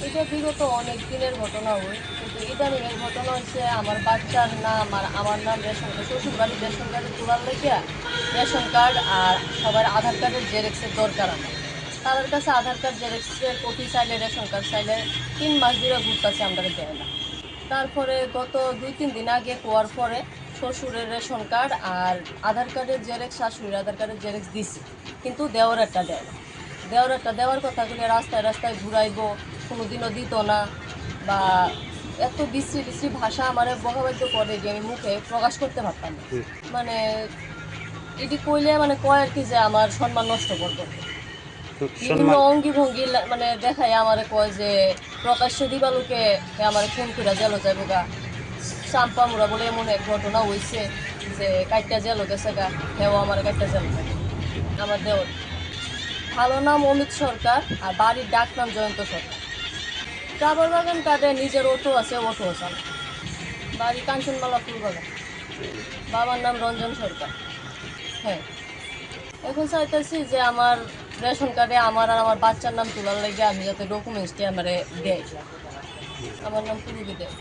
এটা বিগত অনেক দিনের ঘটনা হয়, কিন্তু ইদানিংয়ের ঘটনা হচ্ছে আমার বাচ্চার নাম আর আমার নাম রেশন কার্ড, শ্বশুর বাড়ির রেশন কার্ডে তোলার লেগে রেশন কার্ড আর সবার আধার কার্ডের জেরক্সের দরকার আমার। তাদের কাছে আধার কার্ড জেরক্সের কপি চাইলে, রেশন কার্ড চাইলে 3 মাস ধরে ঘুরতেছে, আমরা দেয় না। তারপরে গত 2-3 দিন আগে কোয়ার পরে শ্বশুরের রেশন কার্ড আর আধার কার্ডের জেরক্স, শাশুড়ির আধার কার্ডের জেরক্স দিছি, কিন্তু দেওয়ার একটা দেয় না। দেওয়ার একটা দেওয়ার কথা বলে রাস্তায় রাস্তায় ঘুরাইবো, কোনোদিনও দিত না। বা এত বিশ্রী বিশ্রী ভাষা আমার বকাবাদ্য করে যে আমি মুখে প্রকাশ করতে পারতাম না। মানে এটি কইলে মানে কয় আর কি যে আমার সম্মান নষ্ট করবো, বিভিন্ন অঙ্গি ভঙ্গি মানে দেখায় আমারে কয় যে প্রকাশ্যে দিবালোকে আমার ফোন করে জেলো যাবো গা, চাম্পা মুড়া বলে এমন এক ঘটনা হয়েছে যে কাইটটা জেলো গেছে গা, হেও আমার কাইটটা জেলো যাবে। আমার দেওর ভালো নাম অমিত সরকার, আর বাড়ির ডাক নাম জয়ন্ত সরকার। রাবার বাগান কাটে, নিজের অটো আছে, অটো চালায়। বাড়ি কাঞ্চনমালা ফুলবাগান। বাবার নাম রঞ্জন সরকার। হ্যাঁ, এখন চাইতেছি যে আমার রেশন কার্ডে আমার আর আমার বাচ্চার নাম তোলার লাগে আমি যাতে ডকুমেন্টসটি আমার দেয়, আমার নাম পুরুবি দেয়।